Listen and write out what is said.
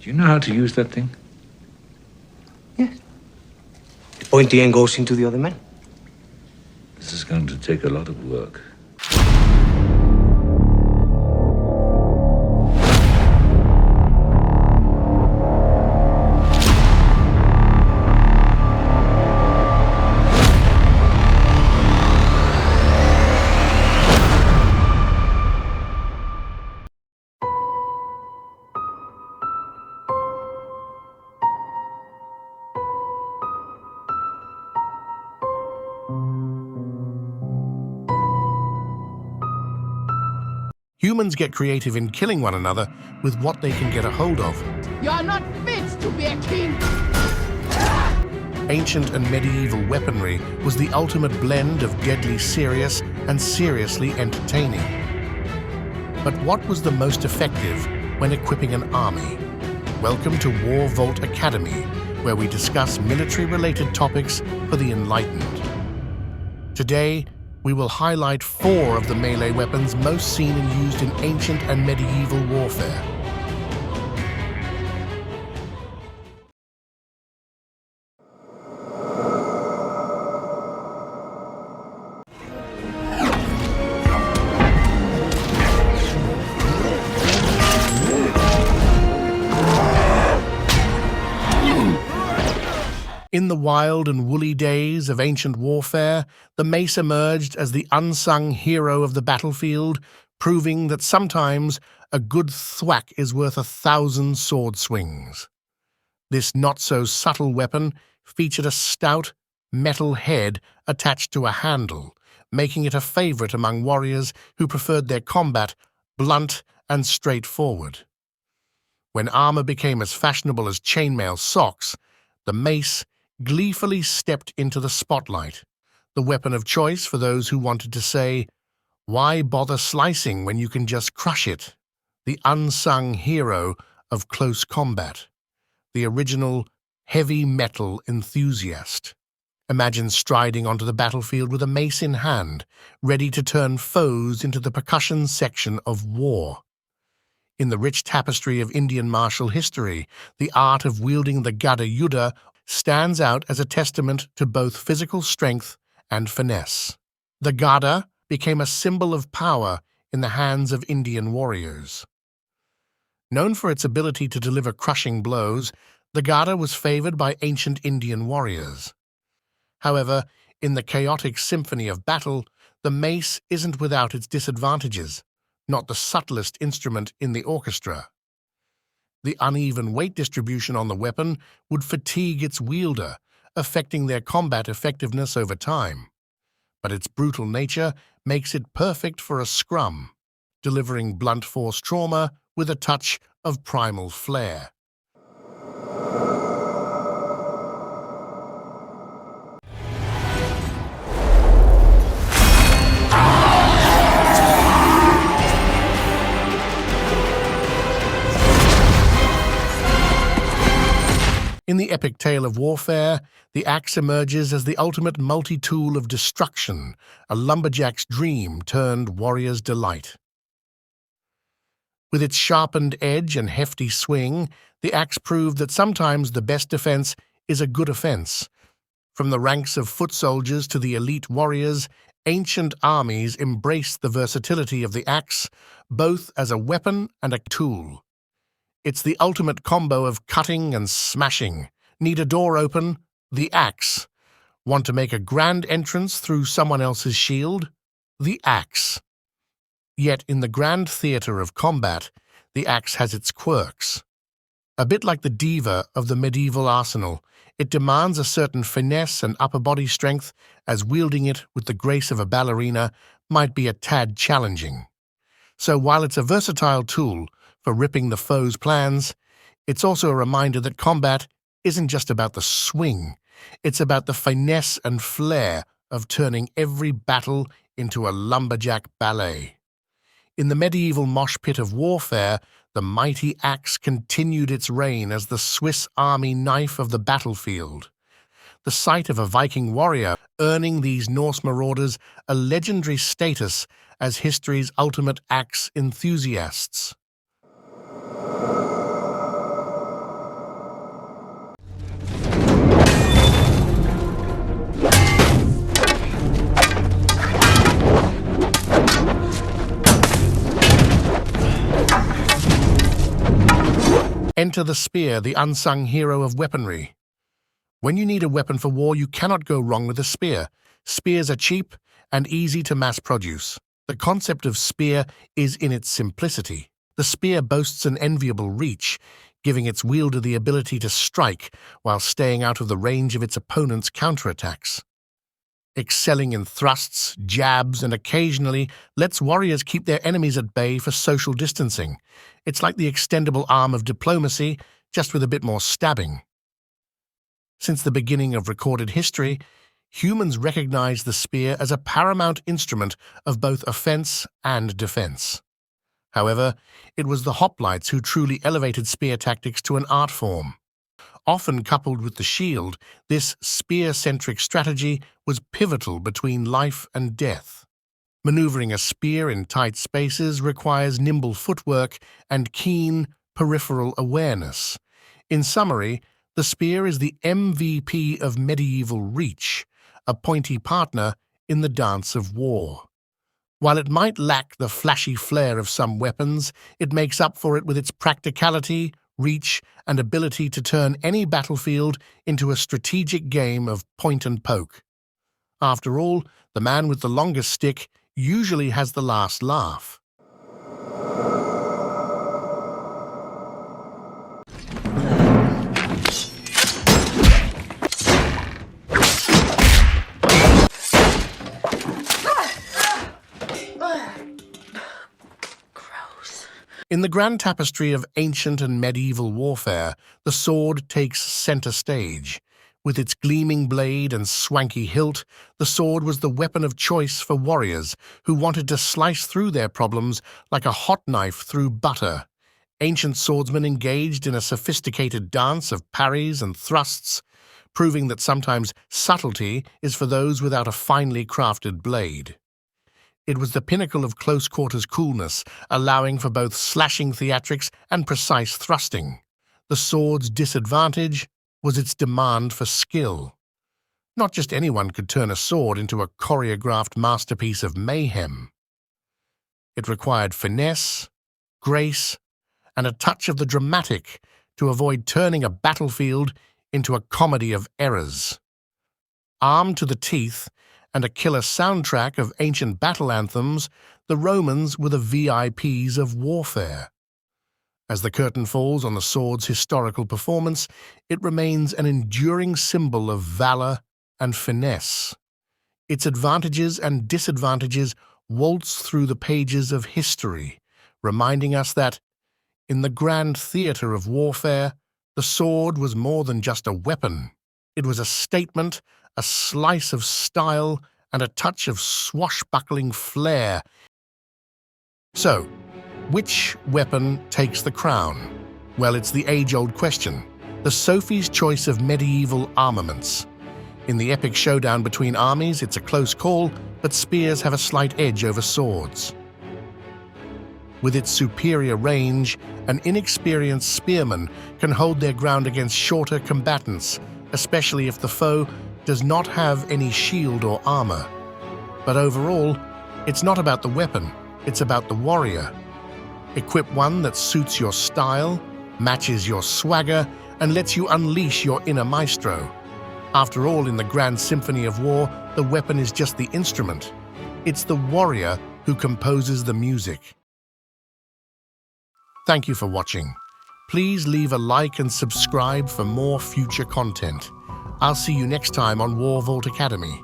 Do you know how to use that thing? Yes. The pointy end goes into the other man. This is going to take a lot of work. Humans get creative in killing one another with what they can get a hold of. You are not fit to be a king! Ancient and medieval weaponry was the ultimate blend of deadly serious and seriously entertaining. But what was the most effective when equipping an army? Welcome to War Vault Academy, where we discuss military-related topics for the enlightened. Today, we will highlight 4 of the melee weapons most seen and used in ancient and medieval warfare. In the wild and woolly days of ancient warfare, the mace emerged as the unsung hero of the battlefield, proving that sometimes a good thwack is worth 1,000 sword swings. This not-so-subtle weapon featured a stout, metal head attached to a handle, making it a favorite among warriors who preferred their combat blunt and straightforward. When armor became as fashionable as chainmail socks, the mace gleefully stepped into the spotlight, the weapon of choice for those who wanted to say, "Why bother slicing when you can just crush it?" The unsung hero of close combat, the original heavy metal enthusiast. Imagine striding onto the battlefield with a mace in hand, ready to turn foes into the percussion section of war. In the rich tapestry of Indian martial history, the art of wielding the Gada Yuddha stands out as a testament to both physical strength and finesse. The Gada became a symbol of power in the hands of Indian warriors. Known for its ability to deliver crushing blows, the Gada was favored by ancient Indian warriors. However, in the chaotic symphony of battle, the mace isn't without its disadvantages, not the subtlest instrument in the orchestra. The uneven weight distribution on the weapon would fatigue its wielder, affecting their combat effectiveness over time. But its brutal nature makes it perfect for a scrum, delivering blunt force trauma with a touch of primal flair. In the epic tale of warfare, the axe emerges as the ultimate multi-tool of destruction, a lumberjack's dream turned warrior's delight. With its sharpened edge and hefty swing, the axe proved that sometimes the best defense is a good offense. From the ranks of foot soldiers to the elite warriors, ancient armies embraced the versatility of the axe, both as a weapon and a tool. It's the ultimate combo of cutting and smashing. Need a door open? The axe. Want to make a grand entrance through someone else's shield? The axe. Yet in the grand theatre of combat, the axe has its quirks. A bit like the diva of the medieval arsenal, it demands a certain finesse and upper body strength, as wielding it with the grace of a ballerina might be a tad challenging. So while it's a versatile tool for ripping the foe's plans, it's also a reminder that combat isn't just about the swing, it's about the finesse and flair of turning every battle into a lumberjack ballet. In the medieval mosh pit of warfare, the mighty axe continued its reign as the Swiss Army knife of the battlefield. The sight of a Viking warrior earning these Norse marauders a legendary status as history's ultimate axe enthusiasts. Enter the spear, the unsung hero of weaponry. When you need a weapon for war, you cannot go wrong with a spear. Spears are cheap and easy to mass produce. The concept of spear is in its simplicity. The spear boasts an enviable reach, giving its wielder the ability to strike while staying out of the range of its opponent's counterattacks. Excelling in thrusts, jabs, and occasionally lets warriors keep their enemies at bay for social distancing. It's like the extendable arm of diplomacy, just with a bit more stabbing. Since the beginning of recorded history, humans recognized the spear as a paramount instrument of both offense and defense. However, it was the hoplites who truly elevated spear tactics to an art form. Often coupled with the shield, this spear-centric strategy was pivotal between life and death. Maneuvering a spear in tight spaces requires nimble footwork and keen peripheral awareness. In summary, the spear is the MVP of medieval reach, a pointy partner in the dance of war. While it might lack the flashy flair of some weapons, it makes up for it with its practicality, reach, and ability to turn any battlefield into a strategic game of point and poke. After all, the man with the longest stick usually has the last laugh. In the grand tapestry of ancient and medieval warfare, the sword takes center stage. With its gleaming blade and swanky hilt, the sword was the weapon of choice for warriors who wanted to slice through their problems like a hot knife through butter. Ancient swordsmen engaged in a sophisticated dance of parries and thrusts, proving that sometimes subtlety is for those without a finely crafted blade. It was the pinnacle of close-quarters coolness, allowing for both slashing theatrics and precise thrusting. The sword's disadvantage was its demand for skill. Not just anyone could turn a sword into a choreographed masterpiece of mayhem. It required finesse, grace, and a touch of the dramatic to avoid turning a battlefield into a comedy of errors. Armed to the teeth, and a killer soundtrack of ancient battle anthems, the Romans were the VIPs of warfare. As the curtain falls on the sword's historical performance, it remains an enduring symbol of valor and finesse. Its advantages and disadvantages waltz through the pages of history, reminding us that, in the grand theater of warfare, the sword was more than just a weapon. It was a statement, a slice of style, and a touch of swashbuckling flair. So, which weapon takes the crown? Well, it's the age-old question, the Sophie's choice of medieval armaments. In the epic showdown between armies, it's a close call, but spears have a slight edge over swords. With its superior range, an inexperienced spearman can hold their ground against shorter combatants, especially if the foe does not have any shield or armor. But overall, it's not about the weapon, it's about the warrior. Equip one that suits your style, matches your swagger, and lets you unleash your inner maestro. After all, in the grand symphony of war, the weapon is just the instrument. It's the warrior who composes the music. Thank you for watching. Please leave a like and subscribe for more future content. I'll see you next time on War Vault Academy.